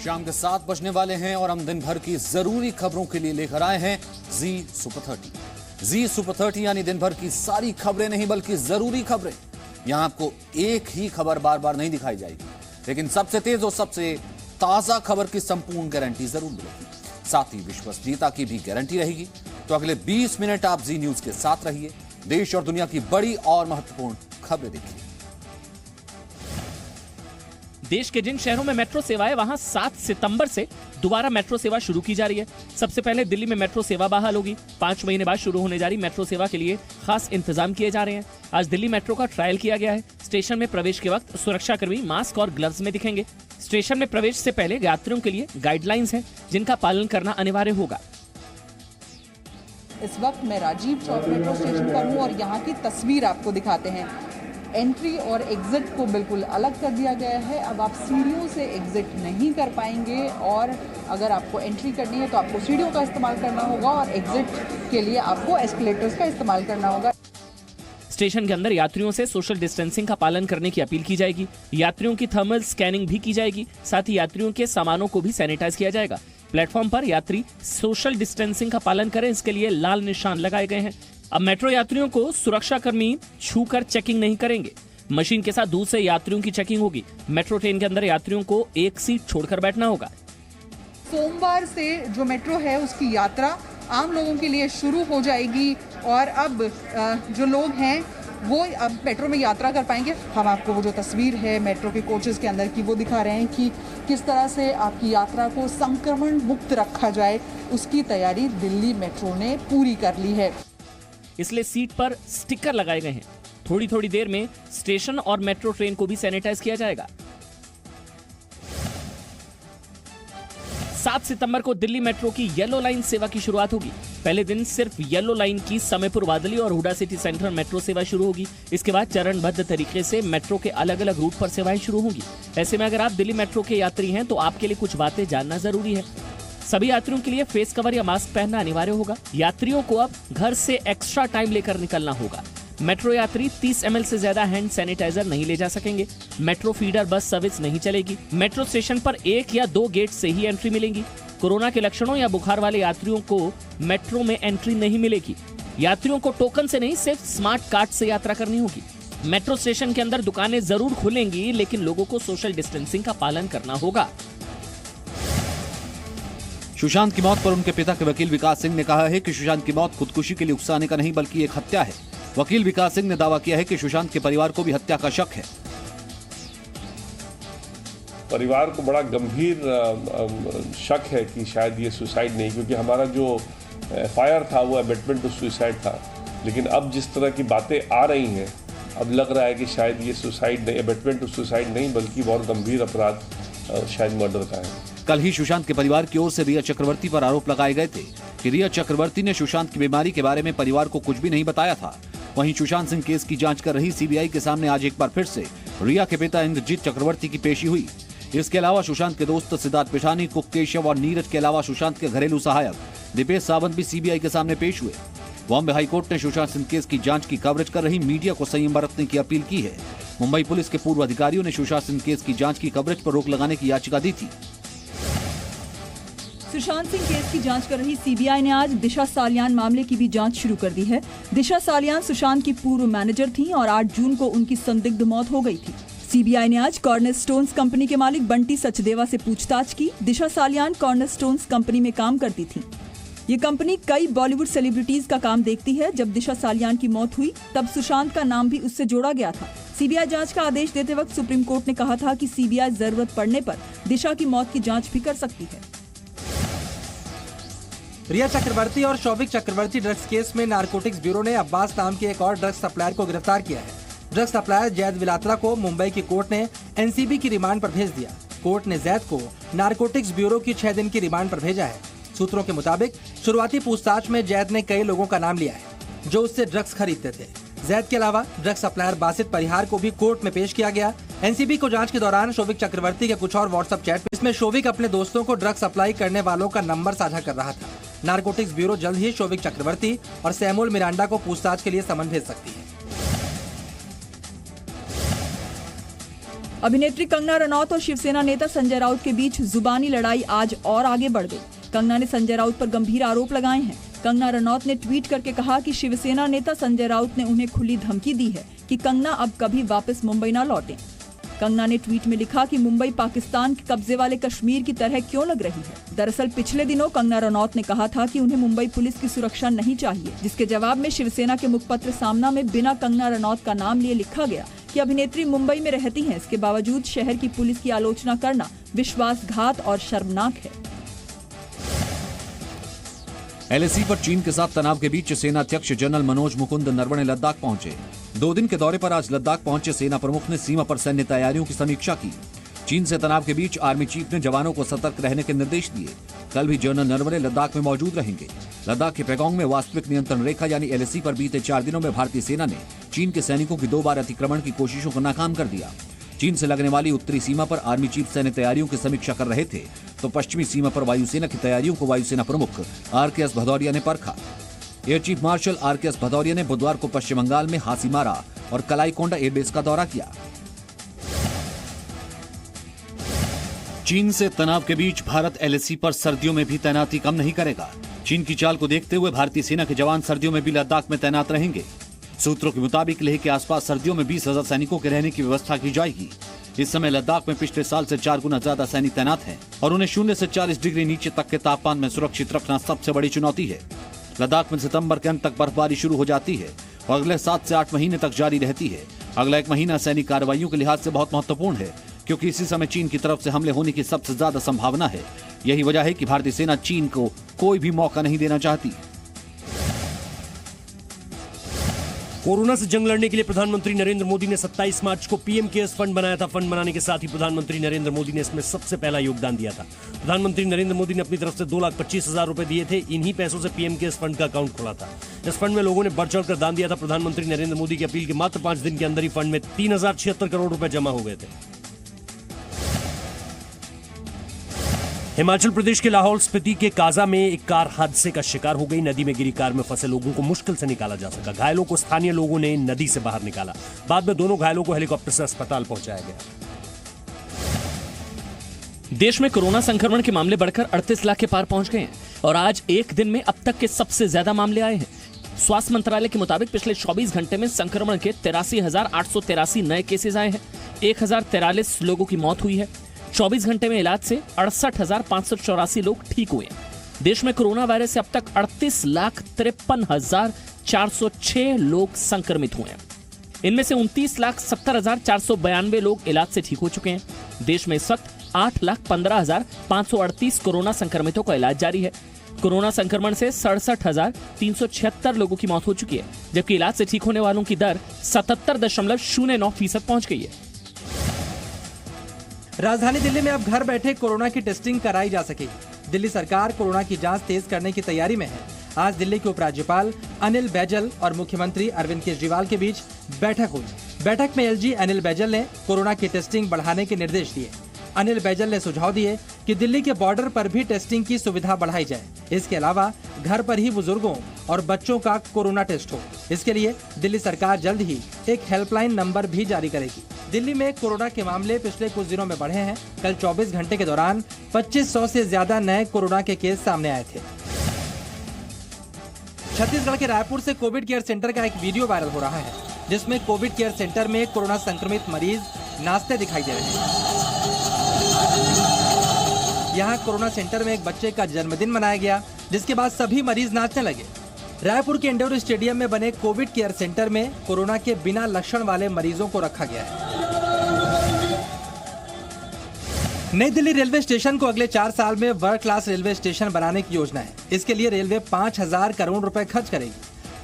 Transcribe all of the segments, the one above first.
शाम के 7 बजने वाले हैं और हम दिन भर की जरूरी खबरों के लिए लेकर आए हैं जी सुपर 30। जी सुपर 30 यानी दिन भर की सारी खबरें नहीं बल्कि जरूरी खबरें। यहां आपको एक ही खबर बार बार नहीं दिखाई जाएगी, लेकिन सबसे तेज और सबसे ताजा खबर की संपूर्ण गारंटी जरूर मिलेगी। साथ ही विश्वसनीयता की भी गारंटी रहेगी। तो अगले 20 मिनट आप जी न्यूज के साथ रहिए, देश और दुनिया की बड़ी और महत्वपूर्ण खबरें देखिए। देश के जिन शहरों में मेट्रो सेवा है वहां 7 सितंबर से दोबारा मेट्रो सेवा शुरू की जा रही है। सबसे पहले दिल्ली में मेट्रो सेवा बहाल होगी। 5 महीने बाद शुरू होने जा रही मेट्रो सेवा के लिए खास इंतजाम किए जा रहे हैं। आज दिल्ली मेट्रो का ट्रायल किया गया है। स्टेशन में प्रवेश के वक्त सुरक्षाकर्मी मास्क और ग्लव्स में दिखेंगे। स्टेशन में प्रवेश से पहले यात्रियों के लिए गाइडलाइंस हैं, जिनका पालन करना अनिवार्य होगा। इस वक्त मैं राजीव चौक मेट्रो स्टेशन पर हूँ और यहाँ की तस्वीर आपको दिखाते हैं। एंट्री और एग्जिट को बिल्कुल अलग कर दिया गया है। अब आप सीढ़ियों से एग्जिट नहीं कर पाएंगे और अगर आपको एंट्री करनी है तो आपको सीढ़ियों का इस्तेमाल करना होगा और एग्जिट के लिए आपको एस्केलेटर्स का इस्तेमाल करना होगा। स्टेशन के अंदर यात्रियों से सोशल डिस्टेंसिंग का पालन करने की अपील की जाएगी। यात्रियों की थर्मल स्कैनिंग भी की जाएगी। साथ ही यात्रियों के सामानों को भी सैनिटाइज किया जाएगा। प्लेटफॉर्म पर यात्री सोशल डिस्टेंसिंग का पालन करें, इसके लिए लाल निशान लगाए गए हैं। अब मेट्रो यात्रियों को सुरक्षाकर्मी छूकर चेकिंग नहीं करेंगे। मशीन के साथ दूर से यात्रियों की चेकिंग होगी। मेट्रो ट्रेन के अंदर यात्रियों को एक सीट छोड़कर बैठना होगा। सोमवार से जो मेट्रो है उसकी यात्रा आम लोगों के लिए शुरू हो जाएगी और अब जो लोग हैं वो अब मेट्रो में यात्रा कर पाएंगे। हम आपको वो जो तस्वीर है मेट्रो के कोचेस के अंदर की वो दिखा रहे हैं कि किस तरह से आपकी यात्रा को संक्रमण मुक्त रखा जाए, उसकी तैयारी दिल्ली मेट्रो ने पूरी कर ली है। इसलिए सीट पर स्टिकर लगाए गए हैं। थोड़ी थोड़ी देर में स्टेशन और मेट्रो ट्रेन को भी सैनिटाइज किया जाएगा। 7 सितंबर को दिल्ली मेट्रो की येलो लाइन सेवा की शुरुआत होगी। पहले दिन सिर्फ येलो लाइन की समयपुर वादली और हुडा सिटी सेंट्रल मेट्रो सेवा शुरू होगी। इसके बाद चरणबद्ध तरीके से मेट्रो के अलग अलग रूट पर सेवाएं शुरू होंगी। ऐसे में अगर आप दिल्ली मेट्रो के यात्री हैं तो आपके लिए कुछ बातें जानना जरूरी है। सभी यात्रियों के लिए फेस कवर या मास्क पहनना अनिवार्य होगा। यात्रियों को अब घर से एक्स्ट्रा टाइम लेकर निकलना होगा। मेट्रो यात्री 30 ml से ज्यादा हैंड सैनिटाइजर नहीं ले जा सकेंगे। मेट्रो फीडर बस सर्विस नहीं चलेगी। मेट्रो स्टेशन पर 1 या 2 गेट से ही एंट्री मिलेंगी। कोरोना के लक्षणों या बुखार वाले यात्रियों को मेट्रो में एंट्री नहीं मिलेगी। यात्रियों को टोकन से नहीं, सिर्फ स्मार्ट कार्ड से यात्रा करनी होगी। मेट्रो स्टेशन के अंदर दुकानें जरूर खुलेंगी, लेकिन लोगों को सोशल डिस्टेंसिंग का पालन करना होगा। सुशांत की मौत पर उनके पिता के वकील विकास सिंह ने कहा है कि सुशांत की मौत खुदकुशी के लिए उकसाने का नहीं बल्कि एक हत्या है। वकील विकास सिंह ने दावा किया है कि सुशांत के परिवार को भी हत्या का शक है। परिवार को बड़ा गंभीर शक है कि शायद ये सुसाइड नहीं, क्योंकि हमारा जो एफआईआर था वो अबेटमेंट टू सुसाइड था। लेकिन अब जिस तरह की बातें आ रही हैं, अब लग रहा है कि शायद ये सुसाइड नहीं, अबेटमेंट टू सुसाइड नहीं बल्कि बहुत गंभीर अपराध शायद मर्डर का है। कल ही सुशांत के परिवार की ओर से रिया चक्रवर्ती पर आरोप लगाए गए थे कि रिया चक्रवर्ती ने सुशांत की बीमारी के बारे में परिवार को कुछ भी नहीं बताया था। वहीं सुशांत सिंह केस की जांच कर रही सीबीआई के सामने आज एक बार फिर से रिया के पिता इंद्रजीत चक्रवर्ती की पेशी हुई। इसके अलावा सुशांत के दोस्त सिद्धार्थ पिठानी, कुक केशव और नीरज के अलावा सुशांत के घरेलू सहायक दीपेश सावंत भी सीबीआई के सामने पेश हुए। बॉम्बे हाईकोर्ट ने सुशांत सिंह केस की जांच की कवरेज कर रही मीडिया को संयम बरतने की अपील की है। मुंबई पुलिस के पूर्व अधिकारियों ने सुशांत सिंह केस की जांच की कवरेज पर रोक लगाने की याचिका दी थी। सुशांत सिंह केस की जांच कर रही सीबीआई ने आज दिशा सालियान मामले की भी जांच शुरू कर दी है। दिशा सालियान सुशांत की पूर्व मैनेजर थीं और 8 जून को उनकी संदिग्ध मौत हो गई थी। सीबीआई ने आज कॉर्नरस्टोन्स कंपनी के मालिक बंटी सचदेवा से पूछताछ की। दिशा सालियान कॉर्नरस्टोन्स कंपनी में काम करती थी। ये कंपनी कई बॉलीवुड सेलिब्रिटीज का काम देखती है। जब दिशा सालियान की मौत हुई तब सुशांत का नाम भी उससे जोड़ा गया था। सीबीआई जांच का आदेश देते वक्त सुप्रीम कोर्ट ने कहा था कि सीबीआई जरूरत पड़ने पर दिशा की मौत की जांच भी कर सकती है। रिया चक्रवर्ती और शौविक चक्रवर्ती ड्रग्स केस में नारकोटिक्स ब्यूरो ने अब्बास नाम के एक और ड्रग्स सप्लायर को गिरफ्तार किया है। ड्रग्स सप्लायर जैद विलात्रा को मुंबई की कोर्ट ने एनसीबी की रिमांड पर भेज दिया। कोर्ट ने जैद को नारकोटिक्स ब्यूरो की 6 दिन की रिमांड पर भेजा है। सूत्रों के मुताबिक शुरुआती पूछताछ में जैद ने कई लोगों का नाम लिया है जो उससे ड्रग्स खरीदते थे। जैद के अलावा ड्रग्स सप्लायर बासित परिहार को भी कोर्ट में पेश किया गया। एनसीबी को जांच के दौरान शौविक चक्रवर्ती के कुछ और व्हाट्सएप चैट इसमें शौविक अपने दोस्तों को ड्रग्स सप्लाई करने वालों का नंबर साझा कर रहा था। नारकोटिक्स ब्यूरो जल्द ही शौविक चक्रवर्ती और सैमुअल मिरांडा को पूछताछ के लिए समन भेज सकती है। अभिनेत्री कंगना रनौत और शिवसेना नेता संजय राउत के बीच जुबानी लड़ाई आज और आगे बढ़ गई। कंगना ने संजय राउत पर गंभीर आरोप लगाए हैं। कंगना रनौत ने ट्वीट करके कहा कि शिवसेना नेता संजय राउत ने उन्हें खुली धमकी दी है कि कंगना अब कभी वापस मुंबई न लौटें। कंगना ने ट्वीट में लिखा कि मुंबई पाकिस्तान के कब्जे वाले कश्मीर की तरह क्यों लग रही है। दरअसल पिछले दिनों कंगना रनौत ने कहा था कि उन्हें मुंबई पुलिस की सुरक्षा नहीं चाहिए, जिसके जवाब में शिवसेना के मुखपत्र सामना में बिना कंगना रनौत का नाम लिए लिखा गया कि अभिनेत्री मुंबई में रहती हैं, इसके बावजूद शहर की पुलिस की आलोचना करना विश्वासघात और शर्मनाक है। एलएसी पर चीन के साथ तनाव के बीच सेना अध्यक्ष जनरल मनोज मुकुंद नरवणे लद्दाख पहुंचे। 2 दिन के दौरे पर आज लद्दाख पहुंचे सेना प्रमुख ने सीमा पर सैन्य तैयारियों की समीक्षा की। चीन से तनाव के बीच आर्मी चीफ ने जवानों को सतर्क रहने के निर्देश दिए। कल भी जनरल नरवणे लद्दाख में मौजूद रहेंगे। लद्दाख के पैगोंग में वास्तविक नियंत्रण रेखा यानी एलएसी पर बीते 4 दिनों में भारतीय सेना ने चीन के सैनिकों की 2 बार अतिक्रमण की कोशिशों को नाकाम कर दिया। चीन से लगने वाली उत्तरी सीमा पर आर्मी चीफ सैन्य तैयारियों की समीक्षा कर रहे थे, तो पश्चिमी सीमा पर वायुसेना की तैयारियों को वायुसेना प्रमुख आरकेएस भदौरिया ने परखा। Air chief marshal RKS Bhadauria ने बुधवार को पश्चिम बंगाल में हासीमारा और कलाईकोंडा एयरबेस का दौरा किया। चीन से तनाव के बीच भारत एलएसी पर सर्दियों में भी तैनाती कम नहीं करेगा। चीन की चाल को देखते हुए भारतीय सेना के जवान सर्दियों में भी लद्दाख में तैनात रहेंगे। सूत्रों के मुताबिक लेह के आसपास सर्दियों में 20,000 सैनिकों के रहने की व्यवस्था की जाएगी। इस समय लद्दाख में पिछले साल से 4 गुना ज्यादा सैनिक तैनात हैं और उन्हें 0 से 40 डिग्री नीचे तक के तापमान में सुरक्षित रखना सबसे बड़ी चुनौती है। लद्दाख में सितंबर के अंत तक बर्फबारी शुरू हो जाती है और अगले 7 से 8 महीने तक जारी रहती है। अगला 1 महीना सैनिक कार्रवाइयों के लिहाज से बहुत महत्वपूर्ण है, क्योंकि इसी समय चीन की तरफ से हमले होने की सबसे ज्यादा संभावना है। यही वजह है कि भारतीय सेना चीन को कोई भी मौका नहीं देना चाहती। कोरोना से जंग लड़ने के लिए प्रधानमंत्री नरेंद्र मोदी ने 27 मार्च को पीएम केयर्स फंड बनाया था। फंड बनाने के साथ ही प्रधानमंत्री नरेंद्र मोदी ने इसमें सबसे पहला योगदान दिया था। प्रधानमंत्री नरेंद्र मोदी ने अपनी तरफ से 2,25,000 रुपए दिए थे। इन्हीं पैसों से पीएम केयर्स फंड का अकाउंट खोला था। इस फंड में लोगों ने बढ़ चढ़कर दान दिया था। प्रधानमंत्री नरेंद्र मोदी की अपील के मात्र 5 दिन के अंदर ही फंड में 3,076 करोड़ रुपए जमा हो गए थे। हिमाचल प्रदेश के लाहौल स्पीति के काजा में एक कार हादसे का शिकार हो गई। नदी में गिरी कार में फंसे लोगों को मुश्किल से निकाला जा सका। घायलों को स्थानीय लोगों ने नदी से बाहर निकाला। बाद में दोनों घायलों को हेलीकॉप्टर से अस्पताल पहुंचाया गया। देश में कोरोना संक्रमण के मामले बढ़कर 38 लाख के पार पहुंच गए हैं और आज एक दिन में अब तक के सबसे ज्यादा मामले आए हैं। स्वास्थ्य मंत्रालय के मुताबिक पिछले 24 घंटे में संक्रमण के 83,883 नए केसेस आए हैं। 1,043 लोगों की मौत हुई है। 24 घंटे में इलाज से 68,584 लोग ठीक हुए। देश में कोरोना वायरस से अब तक 38,53,406 लोग संक्रमित हुए हैं। इनमें से 29,70,492 लोग इलाज से ठीक हो चुके हैं। देश में इस वक्त 8,15,538 कोरोना संक्रमितों का इलाज जारी है। कोरोना संक्रमण से 67,376 लोगों की मौत हो चुकी है, जबकि इलाज से ठीक होने वालों की दर 77.09% पहुंच गई है। राजधानी दिल्ली में अब घर बैठे कोरोना की टेस्टिंग कराई जा सकेगी। दिल्ली सरकार कोरोना की जांच तेज करने की तैयारी में है। आज दिल्ली के उपराज्यपाल अनिल बैजल और मुख्यमंत्री अरविंद केजरीवाल के बीच बैठक हुई। बैठक में एलजी अनिल बैजल ने कोरोना की टेस्टिंग बढ़ाने के निर्देश दिए। अनिल बैजल ने सुझाव दिए कि दिल्ली के बॉर्डर पर भी टेस्टिंग की सुविधा बढ़ाई जाए। इसके अलावा घर पर ही बुजुर्गों और बच्चों का कोरोना टेस्ट हो। इसके लिए दिल्ली सरकार जल्द ही एक हेल्पलाइन नंबर भी जारी करेगी। दिल्ली में कोरोना के मामले पिछले कुछ दिनों में बढ़े हैं। कल 24 घंटे के दौरान 2500 से ज्यादा नए कोरोना के केस सामने आए थे। छत्तीसगढ़ के रायपुर से कोविड केयर सेंटर का एक वीडियो वायरल हो रहा है, जिसमें कोविड केयर सेंटर में कोरोना संक्रमित मरीज नाचते दिखाई दे रहे हैं। यहाँ कोरोना सेंटर में एक बच्चे का जन्मदिन मनाया गया, जिसके बाद सभी मरीज नाचने लगे। रायपुर के इंडोर स्टेडियम में बने कोविड केयर सेंटर में कोरोना के बिना लक्षण वाले मरीजों को रखा गया है। नई दिल्ली रेलवे स्टेशन को अगले 4 साल में वर्ल्ड क्लास रेलवे स्टेशन बनाने की योजना है। इसके लिए रेलवे 5,000 करोड़ रुपए खर्च करेगी।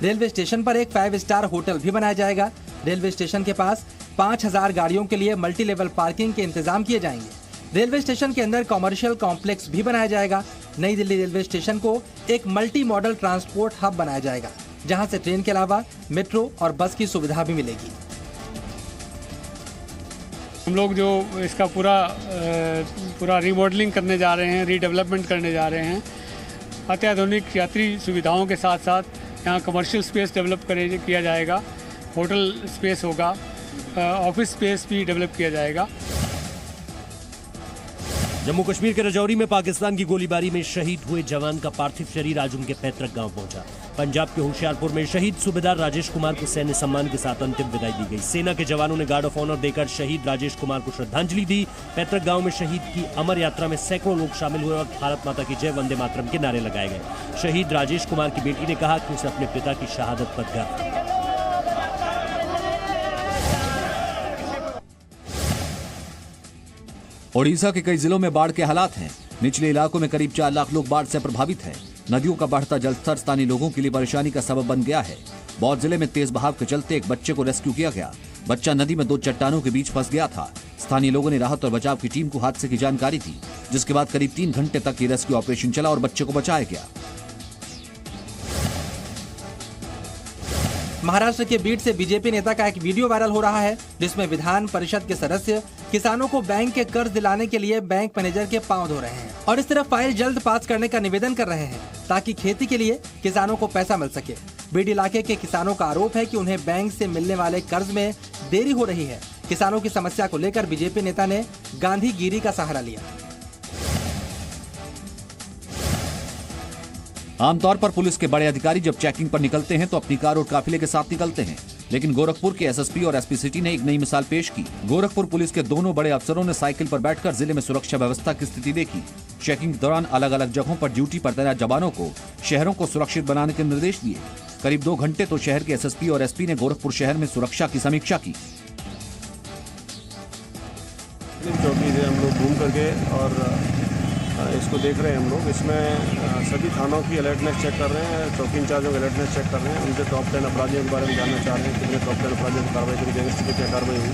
रेलवे स्टेशन पर एक 5 स्टार होटल भी बनाया जाएगा। रेलवे स्टेशन के पास 5,000 गाड़ियों के लिए मल्टी लेवल पार्किंग के इंतजाम किए जाएंगे। रेलवे स्टेशन के अंदर कॉमर्शियल कॉम्प्लेक्स भी बनाया जाएगा। नई दिल्ली रेलवे स्टेशन को एक मल्टी मॉडल ट्रांसपोर्ट हब बनाया जाएगा, जहां से ट्रेन के अलावा मेट्रो और बस की सुविधा भी मिलेगी। हम लोग जो इसका पूरा रीमॉडलिंग करने जा रहे हैं, रीडेवलपमेंट करने जा रहे हैं। अत्याधुनिक यात्री सुविधाओं के साथ साथ यहाँ कमर्शियल स्पेस डेवलप किया जाएगा, होटल स्पेस होगा ऑफिस स्पेस भी डेवलप किया जाएगा। जम्मू कश्मीर के रजौरी में पाकिस्तान की गोलीबारी में शहीद हुए जवान का पार्थिव शरीर आज उनके पैतृक गांव पहुंचा। पंजाब के होशियारपुर में शहीद सूबेदार राजेश कुमार को सैन्य सम्मान के साथ अंतिम विदाई दी गई। सेना के जवानों ने गार्ड ऑफ ऑनर देकर शहीद राजेश कुमार को श्रद्धांजलि दी। पैतृक गांव में शहीद की अमर यात्रा में सैकड़ों लोग शामिल हुए और भारत माता की जय, वंदे मातरम के नारे लगाए गए। शहीद राजेश कुमार की बेटी ने कहा कि उसे अपने पिता की शहादत पर गर्व है। ओडिशा के कई जिलों में बाढ़ के हालात हैं। निचले इलाकों में करीब 4 लाख लोग बाढ़ से प्रभावित हैं। नदियों का बढ़ता जलस्तर स्थानीय लोगों के लिए परेशानी का सबब बन गया है। बौद्ध जिले में तेज बहाव के चलते एक बच्चे को रेस्क्यू किया गया। बच्चा नदी में 2 चट्टानों के बीच फंस गया था। स्थानीय लोगों ने राहत और बचाव की टीम को हादसे की जानकारी दी, जिसके बाद करीब 3 घंटे तक ये रेस्क्यू ऑपरेशन चला और बच्चे को बचाया गया। महाराष्ट्र के बीड से बीजेपी नेता का एक वीडियो वायरल हो रहा है, जिसमें विधान परिषद के सदस्य किसानों को बैंक के कर्ज दिलाने के लिए बैंक मैनेजर के पांव धो रहे हैं और इस तरफ फाइल जल्द पास करने का निवेदन कर रहे हैं ताकि खेती के लिए किसानों को पैसा मिल सके। बीड इलाके के किसानों का आरोप है कि उन्हें बैंक से मिलने वाले कर्ज में देरी हो रही है। किसानों की समस्या को लेकर बीजेपी नेता ने गांधीगिरी का सहारा लिया। आमतौर पर पुलिस के बड़े अधिकारी जब चेकिंग पर निकलते हैं तो अपनी कार और काफिले के साथ निकलते हैं, लेकिन गोरखपुर के एसएसपी और एसपी सिटी ने एक नई मिसाल पेश की। गोरखपुर पुलिस के दोनों बड़े अफसरों ने साइकिल पर बैठकर जिले में सुरक्षा व्यवस्था की स्थिति देखी। चेकिंग के दौरान अलग अलग जगहों पर ड्यूटी पर तैनात जवानों को शहरों को सुरक्षित बनाने के निर्देश दिए। करीब 2 घंटे तो शहर के एसएसपी और एसपी ने गोरखपुर शहर में सुरक्षा की समीक्षा की। चौकी से हम लोग घूम करके और इसको देख रहे हैं। हम लोग इसमें सभी थानों की अलर्टनेस चेक कर रहे हैं, चौकी इंचार्जों की अलर्टनेस चेक कर रहे हैं, उनके टॉप 10 अपराधियों के बारे में जानना चाह रहे हैं, कितने टॉप 10 अपराधियों पर कार्रवाई करी जाएगी, क्या कार्रवाई हुई।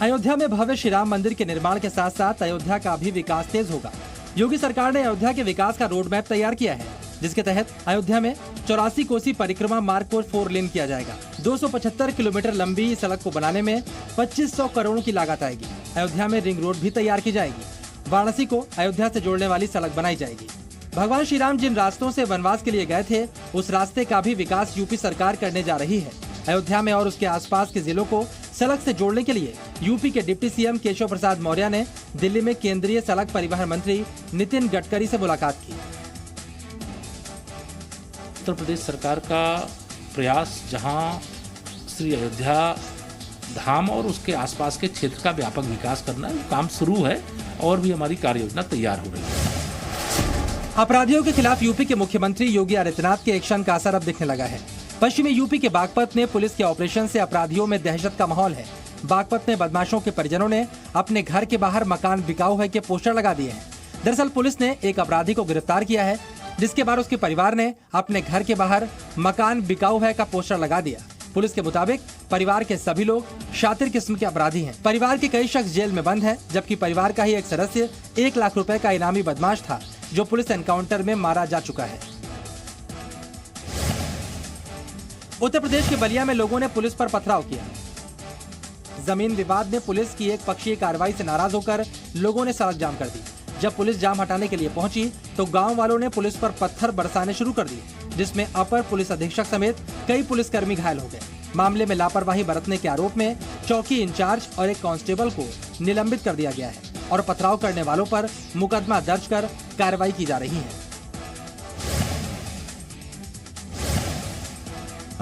अयोध्या में भव्य श्री राम मंदिर के निर्माण के साथ साथ अयोध्या का भी विकास तेज होगा। योगी सरकार ने अयोध्या के विकास का रोड मैप तैयार किया है, जिसके तहत अयोध्या में 84 कोसी परिक्रमा मार्ग को 4 लेन किया जाएगा। 275 किलोमीटर लंबी सड़क को बनाने में 2500 करोड़ की लागत आएगी। अयोध्या में रिंग रोड भी तैयार की जाएगी। वाराणसी को अयोध्या से जोड़ने वाली सड़क बनाई जाएगी। भगवान श्री राम जिन रास्तों से वनवास के लिए गए थे, उस रास्ते का भी विकास यूपी सरकार करने जा रही है। अयोध्या में और उसके आसपास के जिलों को सड़क से जोड़ने के लिए यूपी के डिप्टी सीएम केशव प्रसाद मौर्य ने दिल्ली में केंद्रीय सड़क परिवहन मंत्री नितिन गडकरी से मुलाकात की। उत्तर प्रदेश सरकार का प्रयास जहां श्री अयोध्या धाम और उसके आसपास के क्षेत्र का व्यापक विकास करना है, काम शुरू है और भी हमारी कार्य योजना तैयार हो रही है। अपराधियों के खिलाफ यूपी के मुख्यमंत्री योगी आदित्यनाथ के एक्शन का असर अब दिखने लगा है। पश्चिमी यूपी के बागपत में पुलिस के ऑपरेशन से अपराधियों में दहशत का माहौल है। बागपत में बदमाशों के परिजनों ने अपने घर के बाहर मकान बिकाऊ है के पोस्टर लगा दिए हैं। दरअसल पुलिस ने एक अपराधी को गिरफ्तार किया है, जिसके बाद उसके परिवार ने अपने घर के बाहर मकान बिकाऊ है का पोस्टर लगा दिया। पुलिस के मुताबिक परिवार के सभी लोग शातिर किस्म के अपराधी हैं। परिवार के कई शख्स जेल में बंद हैं, जबकि परिवार का ही एक सदस्य 1 लाख रुपए का इनामी बदमाश था, जो पुलिस एनकाउंटर में मारा जा चुका है। उत्तर प्रदेश के बलिया में लोगों ने पुलिस पर पथराव किया। जमीन विवाद में पुलिस की एक पक्षीय कार्रवाई से नाराज होकर लोगों ने सड़क जाम कर दी। जब पुलिस जाम हटाने के लिए पहुंची तो गांव वालों ने पुलिस पर पत्थर बरसाने शुरू कर दिए, जिसमें अपर पुलिस अधीक्षक समेत कई पुलिसकर्मी घायल हो गए। मामले में लापरवाही बरतने के आरोप में चौकी इंचार्ज और एक कांस्टेबल को निलंबित कर दिया गया है और पथराव करने वालों पर मुकदमा दर्ज कर कार्रवाई की जा रही है।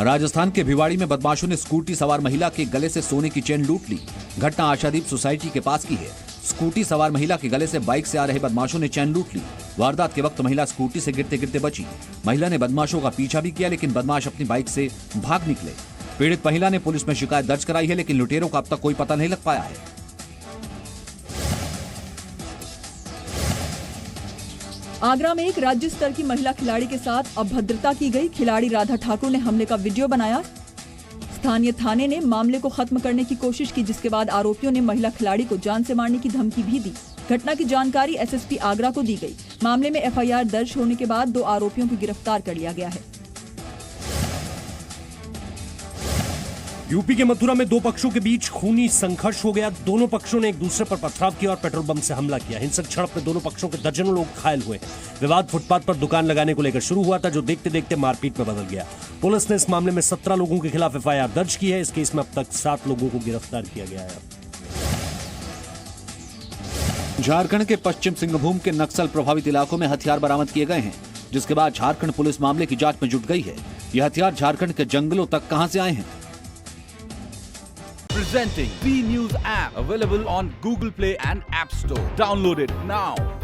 राजस्थान के भिवाड़ी में बदमाशों ने स्कूटी सवार महिला के गले से सोने की चेन लूट ली। घटना आशादीप सोसाइटी के पास की है। स्कूटी सवार महिला के गले से बाइक से आ रहे बदमाशों ने चैन लूट ली। वारदात के वक्त महिला स्कूटी से गिरते गिरते बची। महिला ने बदमाशों का पीछा भी किया, लेकिन बदमाश अपनी बाइक से भाग निकले। पीड़ित महिला ने पुलिस में शिकायत दर्ज कराई है, लेकिन लुटेरों का अब तक कोई पता नहीं लग पाया है। आगरा में एक राज्य स्तर की महिला खिलाड़ी के साथ अभद्रता की गई। खिलाड़ी राधा ठाकुर ने हमले का वीडियो बनाया। स्थानीय थाने ने मामले को खत्म करने की कोशिश की, जिसके बाद आरोपियों ने महिला खिलाड़ी को जान से मारने की धमकी भी दी। घटना की जानकारी एसएसपी आगरा को दी गई। मामले में एफआईआर दर्ज होने के बाद 2 आरोपियों को गिरफ्तार कर लिया गया है। यूपी के मथुरा में दो पक्षों के बीच खूनी संघर्ष हो गया। दोनों पक्षों ने एक दूसरे पर पथराव किया और पेट्रोल बम से हमला किया। हिंसक झड़प में दोनों पक्षों के दर्जनों लोग घायल हुए। विवाद फुटपाथ पर दुकान लगाने को लेकर शुरू हुआ था, जो देखते देखते मारपीट में बदल गया। पुलिस ने इस मामले में 17 लोगों के खिलाफ FIR दर्ज की है। इस केस में अब तक 7 लोगों को गिरफ्तार किया गया है। झारखंड के पश्चिम सिंहभूम के नक्सल प्रभावित इलाकों में हथियार बरामद किए गए हैं, जिसके बाद झारखंड पुलिस मामले की जांच में जुट गई है। यह हथियार झारखंड के जंगलों तक कहां से आए हैं? Presenting B News app, available on Google Play and App Store. Download it now.